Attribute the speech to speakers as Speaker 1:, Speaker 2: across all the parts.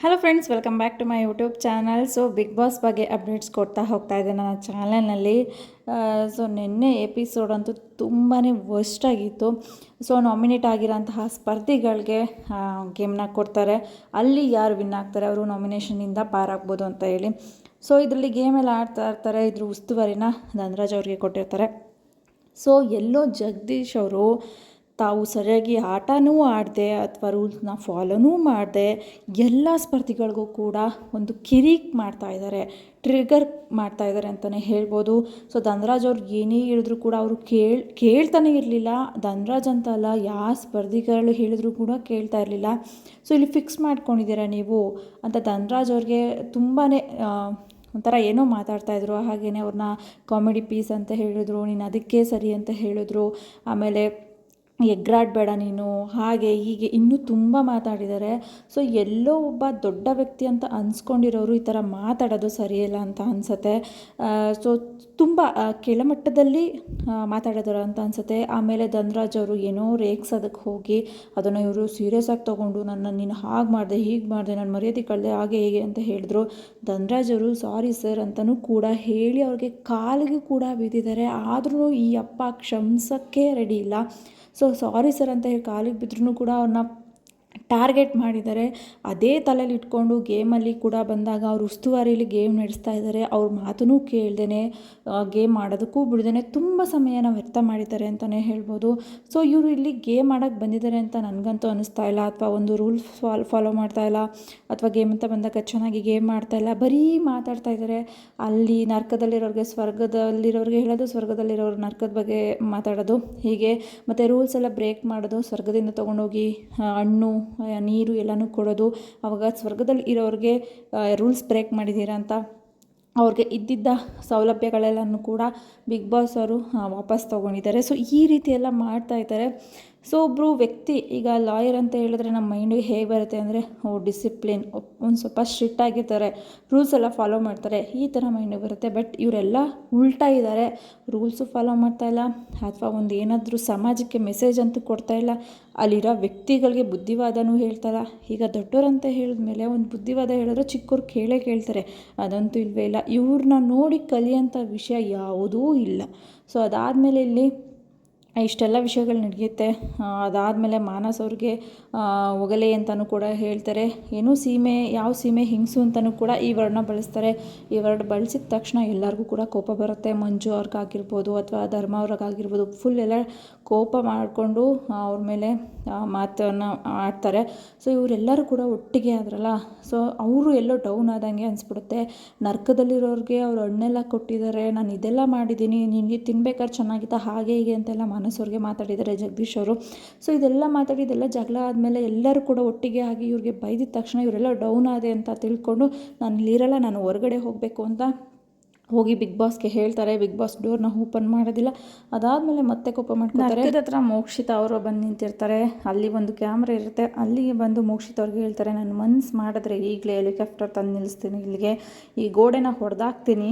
Speaker 1: Hello friends, welcome back to my YouTube channel. So Bigg Boss ಬಗ್ಗೆ updates ಕೊಡ್ತಾ ಹೋಗ್ತಾ ಇದ್ದೆ ನನ್ನ ಚಾನಲ್ನಲ್ಲಿ. ಸೊ ನಿನ್ನೆ ಎಪಿಸೋಡ್ ಅಂತೂ ತುಂಬಾ ವರ್ಸ್ಟ್ ಆಗಿತ್ತು. ಸೊ ನಾಮಿನೇಟ್ ಆಗಿರೋಂತಹ ಸ್ಪರ್ಧಿಗಳಿಗೆ ಗೇಮ್ನ ಕೊಡ್ತಾರೆ. ಅಲ್ಲಿ ಯಾರು ವಿನ್ ಆಗ್ತಾರೆ ಅವರು ನಾಮಿನೇಷನಿಂದ ಪಾರಾಗ್ಬೋದು ಅಂತ ಹೇಳಿ. ಸೊ ಇದರಲ್ಲಿ ಗೇಮೆಲ್ಲ ಆಡ್ತಾ ಇರ್ತಾರೆ. ಇದ್ರ ಉಸ್ತುವಾರಿನ ಧನರಾಜ್ ಅವ್ರಿಗೆ ಕೊಟ್ಟಿರ್ತಾರೆ. ಸೊ ಎಲ್ಲೋ ಜಗದೀಶ್ ಅವರು ತಾವು ಸರಿಯಾಗಿ ಆಟನೂ ಆಡದೆ ಅಥವಾ ರೂಲ್ಸ್ನ ಫಾಲೋನೂ ಮಾಡದೆ ಎಲ್ಲ ಸ್ಪರ್ಧಿಗಳಿಗೂ ಕೂಡ ಒಂದು ಕಿರಿಕ್ ಮಾಡ್ತಾಯಿದ್ದಾರೆ, ಟ್ರಿಗರ್ ಮಾಡ್ತಾಯಿದ್ದಾರೆ ಅಂತಲೇ ಹೇಳ್ಬೋದು. ಸೊ ಧನರಾಜ್ ಅವ್ರು ಏನೇ ಹೇಳಿದ್ರು ಕೂಡ ಅವರು ಕೇಳ್ತಾನೆ ಇರಲಿಲ್ಲ. ಧನರಾಜ್ ಅಂತ ಅಲ್ಲ, ಯಾವ ಸ್ಪರ್ಧಿಗಳು ಹೇಳಿದ್ರು ಕೂಡ ಕೇಳ್ತಾ ಇರಲಿಲ್ಲ. ಸೊ ಇಲ್ಲಿ ಫಿಕ್ಸ್ ಮಾಡ್ಕೊಂಡಿದ್ದೀರಾ ನೀವು ಅಂತ ಧನರಾಜ್ ಅವ್ರಿಗೆ ತುಂಬಾ ಒಂಥರ ಏನೋ ಮಾತಾಡ್ತಾಯಿದ್ರು. ಹಾಗೆಯೇ ಅವ್ರನ್ನ ಕಾಮಿಡಿ ಪೀಸ್ ಅಂತ ಹೇಳಿದ್ರು, ನೀನು ಅದಕ್ಕೆ ಸರಿ ಅಂತ ಹೇಳಿದ್ರು. ಆಮೇಲೆ ಎಗ್ರಾಡಬೇಡ ನೀನು, ಹಾಗೆ ಹೀಗೆ ಇನ್ನೂ ತುಂಬ ಮಾತಾಡಿದ್ದಾರೆ. ಸೊ ಎಲ್ಲೋ ಒಬ್ಬ ದೊಡ್ಡ ವ್ಯಕ್ತಿ ಅಂತ ಅನ್ಸ್ಕೊಂಡಿರೋರು ಈ ಥರ ಮಾತಾಡೋದು ಸರಿಯಿಲ್ಲ ಅಂತ ಅನಿಸುತ್ತೆ. ಸೊ ತುಂಬ ಕೆಳಮಟ್ಟದಲ್ಲಿ ಮಾತಾಡಿದ್ರು ಅಂತ ಅನಿಸುತ್ತೆ. ಆಮೇಲೆ ಧನರಾಜ್ ಅವರು ಏನೋ ರೇಗ್ಸೋದಕ್ಕೆ ಹೋಗಿ ಅದನ್ನು ಇವರು ಸೀರಿಯಸ್ ಆಗಿ ತೊಗೊಂಡು ನೀನು ಹಾಗೆ ಮಾಡಿದೆ ಹೀಗೆ ಮಾಡಿದೆ, ನಾನು ಮರ್ಯಾದೆ ಕಳೆದೆ ಹಾಗೆ ಹೀಗೆ ಅಂತ ಹೇಳಿದ್ರು. ಧನರಾಜ್ ಅವರು ಸಾರಿ ಸರ್ ಅಂತಲೂ ಕೂಡ ಹೇಳಿ ಅವ್ರಿಗೆ ಕಾಲಿಗೆ ಕೂಡ ಬಿದ್ದಿದ್ದಾರೆ. ಆದ್ರೂ ಈ ಅಪ್ಪ ಕ್ಷಮಿಸೋಕ್ಕೆ ರೆಡಿ ಇಲ್ಲ. ಸೊ ಸಾರಿ ಸರ್ ಅಂತ ಹೇಳಿ ಕಾಲಿಗೆ ಬಿದ್ರೂ ಕೂಡ ಅವ್ರನ್ನ ಟಾರ್ಗೆಟ್ ಮಾಡಿದ್ದಾರೆ. ಅದೇ ತಲೆಯಲ್ಲಿ ಇಟ್ಕೊಂಡು ಗೇಮಲ್ಲಿ ಕೂಡ ಬಂದಾಗ ಅವ್ರು ಉಸ್ತುವಾರಿಯಲ್ಲಿ ಗೇಮ್ ನಡೆಸ್ತಾ ಇದ್ದಾರೆ. ಅವ್ರ ಮಾತನ್ನು ಕೇಳ್ದೇ ಗೇಮ್ ಆಡೋದಕ್ಕೂ ಬಿಡ್ದೇ ತುಂಬ ಸಮಯನ ವ್ಯರ್ಥ ಮಾಡಿದ್ದಾರೆ ಅಂತಲೇ ಹೇಳ್ಬೋದು. ಸೊ ಇವರು ಇಲ್ಲಿ ಗೇಮ್ ಆಡೋಕ್ಕೆ ಬಂದಿದ್ದಾರೆ ಅಂತ ನನಗಂತೂ ಅನ್ನಿಸ್ತಾ ಇಲ್ಲ. ಅಥವಾ ಒಂದು ರೂಲ್ಸ್ ಫಾಲೋ ಮಾಡ್ತಾ ಇಲ್ಲ, ಅಥವಾ ಗೇಮ್ ಅಂತ ಬಂದಾಗ ಚೆನ್ನಾಗಿ ಗೇಮ್ ಮಾಡ್ತಾ ಇಲ್ಲ, ಬರೀ ಮಾತಾಡ್ತಾ ಇದ್ದಾರೆ. ಅಲ್ಲಿ ನರ್ಕದಲ್ಲಿರೋರಿಗೆ ಸ್ವರ್ಗದಲ್ಲಿರೋರಿಗೆ ಹೇಳೋದು, ಸ್ವರ್ಗದಲ್ಲಿರೋರು ನರ್ಕದ ಬಗ್ಗೆ ಮಾತಾಡೋದು, ಹೀಗೆ ಮತ್ತು ರೂಲ್ಸ್ ಎಲ್ಲ ಬ್ರೇಕ್ ಮಾಡೋದು, ಸ್ವರ್ಗದಿಂದ ತೊಗೊಂಡೋಗಿ ಹಣ್ಣು ನೀರು ಎಲ್ಲನೂ ಕೊಡೋದು. ಆವಾಗ ಸ್ವರ್ಗದಲ್ಲಿ ಇರೋರಿಗೆ ರೂಲ್ಸ್ ಬ್ರೇಕ್ ಮಾಡಿದ್ದೀರಾ ಅಂತ ಅವ್ರಿಗೆ ಇದ್ದಿದ್ದ ಸೌಲಭ್ಯಗಳೆಲ್ಲನೂ ಕೂಡ ಬಿಗ್ ಬಾಸ್ ಅವರು ವಾಪಸ್ ತೊಗೊಂಡಿದ್ದಾರೆ. ಸೊ ಈ ರೀತಿ ಎಲ್ಲ ಮಾಡ್ತಾಯಿದ್ದಾರೆ. ಸೊ ಒಬ್ಬರು ವ್ಯಕ್ತಿ ಈಗ ಲಾಯರ್ ಅಂತ ಹೇಳಿದ್ರೆ ನಮ್ಮ ಮೈಂಡಿಗೆ ಹೇಗೆ ಬರುತ್ತೆ ಅಂದರೆ ಡಿಸಿಪ್ಲಿನ್, ಒಂದು ಸ್ವಲ್ಪ ಸ್ಟ್ರಿಕ್ಟ್ ಆಗಿರ್ತಾರೆ, ರೂಲ್ಸ್ ಎಲ್ಲ ಫಾಲೋ ಮಾಡ್ತಾರೆ, ಈ ಥರ ಮೈಂಡಿಗೆ ಬರುತ್ತೆ. ಬಟ್ ಇವರೆಲ್ಲ ಉಲ್ಟಾ ಇದ್ದಾರೆ. ರೂಲ್ಸು ಫಾಲೋ ಮಾಡ್ತಾಯಿಲ್ಲ, ಅಥವಾ ಒಂದು ಏನಾದರೂ ಸಮಾಜಕ್ಕೆ ಮೆಸೇಜ್ ಅಂತೂ ಕೊಡ್ತಾಯಿಲ್ಲ. ಅಲ್ಲಿರೋ ವ್ಯಕ್ತಿಗಳಿಗೆ ಬುದ್ಧಿವಾದನೂ ಹೇಳ್ತಾಯಿಲ್ಲ. ಈಗ ದೊಡ್ಡೋರಂತ ಹೇಳಿದ್ಮೇಲೆ ಒಂದು ಬುದ್ಧಿವಾದ ಹೇಳಿದ್ರೆ ಚಿಕ್ಕವ್ರು ಕೇಳ್ತಾರೆ, ಅದಂತೂ ಇಲ್ಲವೇ ಇಲ್ಲ. ಇವ್ರನ್ನ ನೋಡಿ ಕಲಿಯೋಂಥ ವಿಷಯ ಯಾವುದೂ ಇಲ್ಲ. ಸೊ ಅದಾದಮೇಲೆ ಇಲ್ಲಿ ಇಷ್ಟೆಲ್ಲ ವಿಷಯಗಳು ನಡೆಯುತ್ತೆ. ಅದಾದಮೇಲೆ ಮಾನಸ್ ಅವ್ರಿಗೆ ಒಗಲೆ ಅಂತಲೂ ಕೂಡ ಹೇಳ್ತಾರೆ. ಏನೋ ಸೀಮೆ, ಯಾವ ಸೀಮೆ ಹಿಂಗ್ಸು ಅಂತಲೂ ಕೂಡ ಈ ವರ್ಡ್ನ ಬಳಸ್ತಾರೆ. ಈ ವರ್ಡ್ ಬಳಸಿದ ತಕ್ಷಣ ಎಲ್ಲರಿಗೂ ಕೂಡ ಕೋಪ ಬರುತ್ತೆ. ಮಂಜು ಅವ್ರಿಗಾಗಿರ್ಬೋದು ಅಥವಾ ಧರ್ಮ ಅವ್ರಿಗಾಗಿರ್ಬೋದು, ಫುಲ್ ಎಲ್ಲ ಕೋಪ ಮಾಡಿಕೊಂಡು ಅವ್ರ ಮೇಲೆ ಮಾತನ್ನು ಆಡ್ತಾರೆ. ಸೊ ಇವರೆಲ್ಲರೂ ಕೂಡ ಒಟ್ಟಿಗೆ ಆದ್ರಲ್ಲ, ಸೊ ಅವರು ಎಲ್ಲೋ ಡೌನ್ ಆದಂಗೆ ಅನಿಸ್ಬಿಡುತ್ತೆ. ನರ್ಕದಲ್ಲಿರೋರಿಗೆ ಅವ್ರು ಹಣ್ಣೆಲ್ಲ ಕೊಟ್ಟಿದ್ದಾರೆ, ನಾನು ಇದೆಲ್ಲ ಮಾಡಿದ್ದೀನಿ, ನಿನಗೆ ತಿನ್ಬೇಕಾದ್ರೆ ಚೆನ್ನಾಗಿತ್ತ ಹಾಗೆ ಹೀಗೆ ಅಂತೆಲ್ಲ ಮಾನಸವ್ರಿಗೆ ಮಾತಾಡಿದ್ದಾರೆ ಜಗದೀಶ್ ಅವರು. ಸೊ ಇದೆಲ್ಲ ಮಾತಾಡಿದೆಲ್ಲ ಜಗಳ ಆದಮೇಲೆ ಎಲ್ಲರೂ ಕೂಡ ಒಟ್ಟಿಗೆ ಆಗಿ ಇವ್ರಿಗೆ ಬೈದಿದ ತಕ್ಷಣ ಇವರೆಲ್ಲ ಡೌನ್ ಆದೆ ಅಂತ ತಿಳ್ಕೊಂಡು ನಾನು ಇಲ್ಲಿರಲ್ಲ, ನಾನು ಹೊರಗಡೆ ಹೋಗಬೇಕು ಅಂತ ಹೋಗಿ ಬಿಗ್ ಬಾಸ್ಗೆ ಹೇಳ್ತಾರೆ. ಬಿಗ್ ಬಾಸ್ ಡೋರ್ನ ಓಪನ್ ಮಾಡೋದಿಲ್ಲ. ಅದಾದಮೇಲೆ ಮತ್ತೆ ಕೋಪ ಮಾಡ್ಕೊತಾರೆ. ಹತ್ರ ಮೋಕ್ಷಿತ ಅವರು ಬಂದು ನಿಂತಿರ್ತಾರೆ. ಅಲ್ಲಿ ಒಂದು ಕ್ಯಾಮ್ರಾ ಇರುತ್ತೆ. ಅಲ್ಲಿಗೆ ಬಂದು ಮೋಕ್ಷಿತ ಅವ್ರಿಗೆ ಹೇಳ್ತಾರೆ, ನಾನು ಮನ್ಸು ಮಾಡಿದ್ರೆ ಈಗಲೇ ಹೆಲಿಕಾಪ್ಟರ್ ತಂದು ನಿಲ್ಲಿಸ್ತೀನಿ, ಇಲ್ಲಿಗೆ ಈ ಗೋಡೆನ ಹೊಡೆದಾಕ್ತೀನಿ,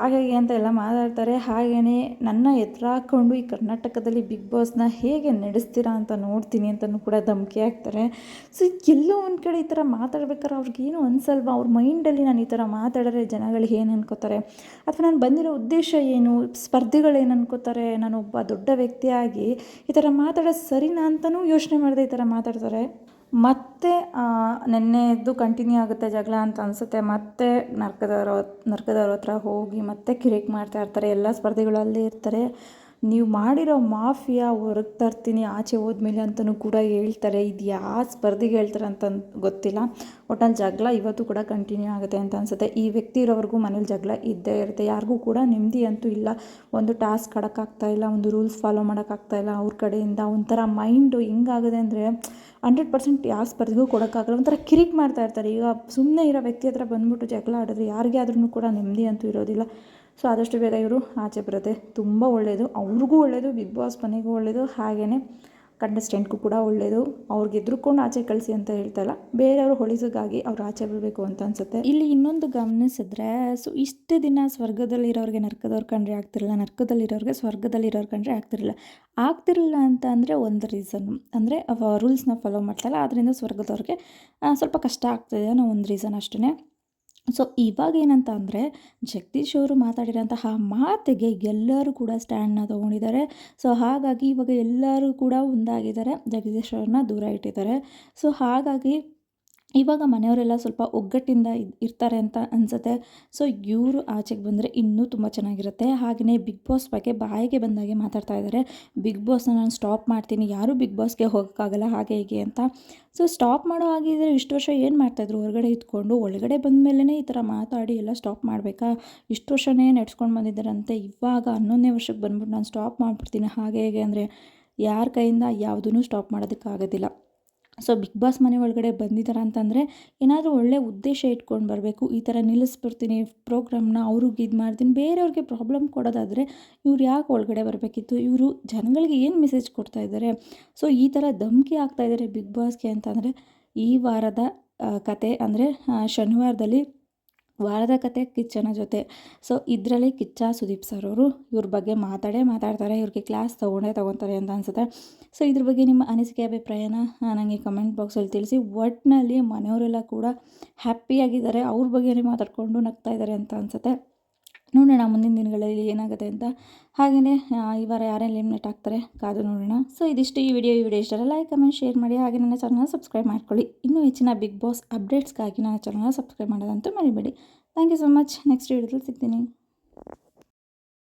Speaker 1: ಹಾಗೆ ಅಂತ ಎಲ್ಲ ಮಾತಾಡ್ತಾರೆ. ಹಾಗೆಯೇ ನನ್ನ ಎದುರಾಕೊಂಡು ಈ ಕರ್ನಾಟಕದಲ್ಲಿ ಬಿಗ್ ಬಾಸ್ನ ಹೇಗೆ ನಡೆಸ್ತೀರಾ ಅಂತ ನೋಡ್ತೀನಿ ಅಂತಲೂ ಕೂಡ ಧಮಕಿ ಹಾಕ್ತಾರೆ. ಸೊ ಎಲ್ಲೋ ಒಂದು ಕಡೆ ಈ ಥರ ಮಾತಾಡ್ಬೇಕಾದ್ರೆ ಅವ್ರಿಗೇನು ಅನ್ಸಲ್ವಾ? ಅವ್ರ ಮೈಂಡಲ್ಲಿ ನಾನು ಈ ಥರ ಮಾತಾಡಿದ್ರೆ ಜನಗಳಿಗೆ ಏನು ಅನ್ಕೋತಾರೆ, ಅಥವಾ ನಾನು ಬಂದಿರೋ ಉದ್ದೇಶ ಏನು, ಸ್ಪರ್ಧಿಗಳು ಏನು ಅನ್ಕೋತಾರೆ, ನಾನು ಒಬ್ಬ ದೊಡ್ಡ ವ್ಯಕ್ತಿಯಾಗಿ ಈ ಥರ ಮಾತಾಡೋದು ಸರಿನಾ ಅಂತಲೂ ಯೋಚನೆ ಮಾಡಿದೆ ಈ ಥರ ಮಾತಾಡ್ತಾರೆ. ಮತ್ತೆ ನೆನ್ನೆದ್ದು ಕಂಟಿನ್ಯೂ ಆಗುತ್ತೆ ಜಗಳ ಅಂತ ಅನಿಸುತ್ತೆ. ಮತ್ತೆ ನರ್ಕದವ್ರ ಹತ್ರ ಹೋಗಿ ಮತ್ತೆ ಕಿರಿಕ್ ಮಾಡ್ತಾ ಇರ್ತಾರೆ. ಎಲ್ಲ ಸ್ಪರ್ಧಿಗಳು ಅಲ್ಲೇ ಇರ್ತಾರೆ. ನೀವು ಮಾಡಿರೋ ಮಾಫಿಯಾ ಹೊರಗೆ ತರ್ತೀನಿ ಆಚೆ ಹೋದ್ಮೇಲೆ ಅಂತಲೂ ಕೂಡ ಹೇಳ್ತಾರೆ. ಇದು ಯಾವ ಸ್ಪರ್ಧಿಗೆ ಹೇಳ್ತಾರೆ ಅಂತ ಗೊತ್ತಿಲ್ಲ. ಒಟ್ಟಲ್ಲಿ ಜಗಳ ಇವತ್ತು ಕೂಡ ಕಂಟಿನ್ಯೂ ಆಗುತ್ತೆ ಅಂತ ಅನಿಸುತ್ತೆ. ಈ ವ್ಯಕ್ತಿ ಇರೋವರೆಗೂ ಮನೇಲಿ ಜಗಳ ಇದ್ದೇ ಇರುತ್ತೆ. ಯಾರಿಗೂ ಕೂಡ ನೆಮ್ಮದಿ ಅಂತೂ ಇಲ್ಲ. ಒಂದು ಟಾಸ್ಕ್ ಆಡೋಕ್ಕಾಗ್ತಾಯಿಲ್ಲ, ಒಂದು ರೂಲ್ಸ್ ಫಾಲೋ ಮಾಡೋಕ್ಕಾಗ್ತಾಯಿಲ್ಲ ಅವ್ರ ಕಡೆಯಿಂದ. ಒಂಥರ ಮೈಂಡು ಹೆಂಗಾಗಿದೆ ಅಂದರೆ 100% ಯಾವ ಸ್ಪರ್ಧೆಗೂ ಕೊಡೋಕ್ಕಾಗಲ್ಲ. ಒಂಥರ ಕಿರಿಕ್ ಮಾಡ್ತಾ ಇರ್ತಾರೆ. ಈಗ ಸುಮ್ಮನೆ ಇರೋ ವ್ಯಕ್ತಿ ಹತ್ರ ಬಂದ್ಬಿಟ್ಟು ಜಗಳ ಆಡಿದ್ರೆ ಯಾರಿಗೆ ಆದ್ರೂ ಕೂಡ ನೆಮ್ಮದಿ ಅಂತೂ ಇರೋದಿಲ್ಲ. ಸೊ ಆದಷ್ಟು ಬೇಗ ಇವರು ಆಚೆ ಬರುತ್ತೆ ತುಂಬ ಒಳ್ಳೆಯದು, ಅವ್ರಿಗೂ ಒಳ್ಳೆಯದು, ಬಿಗ್ ಬಾಸ್ ಮನೆಗೂ ಒಳ್ಳೆಯದು, ಹಾಗೆಯೇ ಕಂಟೆಸ್ಟೆಂಟ್ಗೂ ಕೂಡ ಒಳ್ಳೆಯದು. ಅವ್ರಿಗೆ ಎದ್ರುಕೊಂಡು ಆಚೆ ಕಳಿಸಿ ಅಂತ ಹೇಳ್ತಾಯಿಲ್ಲ, ಬೇರೆಯವರು ಹೊಳಿಸೋಗಾಗಿ ಅವ್ರು ಆಚೆ ಬರಬೇಕು ಅಂತ ಅನ್ಸುತ್ತೆ. ಇಲ್ಲಿ ಇನ್ನೊಂದು ಗಮನಿಸಿದ್ರೆ, ಸೊ ಇಷ್ಟು ದಿನ ಸ್ವರ್ಗದಲ್ಲಿರೋರಿಗೆ ನರ್ಕದವ್ರು ಕಂಡ್ರೆ ಆಗ್ತಿರಲಿಲ್ಲ, ನರ್ಕದಲ್ಲಿರೋರಿಗೆ ಸ್ವರ್ಗದಲ್ಲಿರೋರು ಕಂಡ್ರೆ ಆಗ್ತಿರಲಿಲ್ಲ ಅಂತ ಅಂದರೆ ಒಂದು ರೀಸನ್ನು ಅಂದರೆ ರೂಲ್ಸ್ನ ಫಾಲೋ ಮಾಡ್ತಾಯಿಲ್ಲ, ಆದ್ದರಿಂದ ಸ್ವರ್ಗದವ್ರಿಗೆ ಸ್ವಲ್ಪ ಕಷ್ಟ ಆಗ್ತಿದೆ ಅನ್ನೋ ಒಂದು ರೀಸನ್ ಅಷ್ಟೇ. ಸೊ ಇವಾಗ ಏನಂತ ಅಂದರೆ, ಜಗದೀಶ್ ಅವರು ಮಾತಾಡಿರೋಂತಹ ಮಾತಿಗೆ ಎಲ್ಲರೂ ಕೂಡ ಸ್ಟ್ಯಾಂಡ್ನ ತೊಗೊಂಡಿದ್ದಾರೆ. ಸೊ ಹಾಗಾಗಿ ಇವಾಗ ಎಲ್ಲರೂ ಕೂಡ ಒಂದಾಗಿದ್ದಾರೆ, ಜಗದೀಶ್ ಅವ್ರನ್ನ ದೂರ ಇಟ್ಟಿದ್ದಾರೆ. ಸೊ ಹಾಗಾಗಿ ಇವಾಗ ಮನೆಯವರೆಲ್ಲ ಸ್ವಲ್ಪ ಒಗ್ಗಟ್ಟಿಂದ ಇರ್ತಾರೆ ಅಂತ ಅನಿಸುತ್ತೆ. ಸೊ ಇವರು ಆಚೆಗೆ ಬಂದರೆ ಇನ್ನೂ ತುಂಬ ಚೆನ್ನಾಗಿರುತ್ತೆ. ಹಾಗೆಯೇ ಬಿಗ್ ಬಾಸ್ ಬಗ್ಗೆ ಬಾಯಿಗೆ ಬಂದಾಗೆ ಮಾತಾಡ್ತಾ ಇದ್ದಾರೆ. ಬಿಗ್ ಬಾಸ್ನ ನಾನು ಸ್ಟಾಪ್ ಮಾಡ್ತೀನಿ, ಯಾರೂ ಬಿಗ್ ಬಾಸ್ಗೆ ಹೋಗೋಕ್ಕಾಗಲ್ಲ ಹಾಗೆ ಹೀಗೆ ಅಂತ. ಸೊ ಸ್ಟಾಪ್ ಮಾಡೋ ಆಗಿದ್ರೆ ಇಷ್ಟು ವರ್ಷ ಏನು ಮಾಡ್ತಾಯಿದ್ರು, ಹೊರಗಡೆ ಇದ್ಕೊಂಡು ಒಳಗಡೆ ಬಂದ ಮೇಲೇ ಈ ಥರ ಮಾತಾಡಿ ಎಲ್ಲ ಸ್ಟಾಪ್ ಮಾಡಬೇಕಾ? ಇಷ್ಟು ವರ್ಷನೇ ನಡ್ಸ್ಕೊಂಡು ಬಂದಿದ್ದಾರಂತೆ, ಇವಾಗ 11ನೇ ವರ್ಷಕ್ಕೆ ಬಂದ್ಬಿಟ್ಟು ನಾನು ಸ್ಟಾಪ್ ಮಾಡಿಬಿಡ್ತೀನಿ ಹಾಗೆ ಹೇಗೆ ಅಂದರೆ ಯಾರ ಕೈಯಿಂದ ಯಾವುದೂ ಸ್ಟಾಪ್ ಮಾಡೋದಕ್ಕಾಗೋದಿಲ್ಲ. ಸೊ ಬಿಗ್ ಬಾಸ್ ಮನೆ ಒಳಗಡೆ ಬಂದಿದ್ದಾರೆ ಅಂತಂದರೆ ಏನಾದರೂ ಒಳ್ಳೆ ಉದ್ದೇಶ ಇಟ್ಕೊಂಡು ಬರಬೇಕು. ಈ ಥರ ನಿಲ್ಲಿಸ್ಬಿಡ್ತೀನಿ ಪ್ರೋಗ್ರಾಮ್ನ, ಅವ್ರಿಗೆ ಇದು ಮಾಡ್ತೀನಿ, ಬೇರೆಯವ್ರಿಗೆ ಪ್ರಾಬ್ಲಮ್ ಕೊಡೋದಾದರೆ ಇವ್ರು ಯಾಕೆ ಒಳಗಡೆ ಬರಬೇಕಿತ್ತು? ಇವರು ಜನಗಳಿಗೆ ಏನು ಮೆಸೇಜ್ ಕೊಡ್ತಾ ಇದ್ದಾರೆ? ಸೊ ಈ ಥರ ಧಮಕಿ ಆಗ್ತಾಯಿದ್ದಾರೆ ಬಿಗ್ ಬಾಸ್ಗೆ ಅಂತಂದರೆ, ಈ ವಾರದ ಕತೆ ಅಂದರೆ ಶನಿವಾರದಲ್ಲಿ ವಾರದ ಕತೆ ಕಿಚ್ಚನ ಜೊತೆ. ಸೊ ಇದರಲ್ಲಿ ಕಿಚ್ಚ ಸುದೀಪ್ ಸರ್ ಅವರು ಇವ್ರ ಬಗ್ಗೆ ಮಾತಾಡ್ತಾರೆ, ಇವ್ರಿಗೆ ಕ್ಲಾಸ್ ತೊಗೊತಾರೆ ಅಂತ ಅನಿಸುತ್ತೆ. ಸೊ ಇದ್ರ ಬಗ್ಗೆ ನಿಮ್ಮ ಅನಿಸಿಕೆ ಅಭಿಪ್ರಾಯನ ನನಗೆ ಕಮೆಂಟ್ ಬಾಕ್ಸಲ್ಲಿ ತಿಳಿಸಿ. ಒಟ್ಟಿನಲ್ಲಿ ಮನೆಯವರೆಲ್ಲ ಕೂಡ ಹ್ಯಾಪಿಯಾಗಿದ್ದಾರೆ, ಅವ್ರ ಬಗ್ಗೆನೇ ಮಾತಾಡಿಕೊಂಡು ನಗ್ತಾ ಇದ್ದಾರೆ ಅಂತ ಅನಿಸುತ್ತೆ. ನೋಡೋಣ ಮುಂದಿನ ದಿನಗಳಲ್ಲಿ ಏನಾಗುತ್ತೆ ಅಂತ. ಹಾಗೆಯೇ ಈ ವಾರ ಯಾರೆಲ್ಲ ಎಲಿಮಿನೇಟ್ ಆಗ್ತಾರೆ ಕಾದು ನೋಡೋಣ. ಸೊ ಇದಿಷ್ಟು ಈ ವಿಡಿಯೋ ಇಷ್ಟ ಲೈಕ್ ಕಮೆಂಟ್ ಶೇರ್ ಮಾಡಿ. ಹಾಗೆ ನನ್ನ ಚಾನಲ್ನ ಸಬ್ಸ್ಕ್ರೈಬ್ ಮಾಡ್ಕೊಳ್ಳಿ. ಇನ್ನೂ ಹೆಚ್ಚಿನ ಬಿಗ್ ಬಾಸ್ ಅಪ್ಡೇಟ್ಸ್ಗಾಗಿ ನನ್ನ ಚಾನಲ್ನ ಸಬ್ಸ್ಕ್ರೈಬ್ ಮಾಡೋದಂತೂ ಮರಿಬೇಡಿ. Thank you so much. Next ವಿಡಿಯೋದಲ್ಲಿ ಸಿಗ್ತೀನಿ.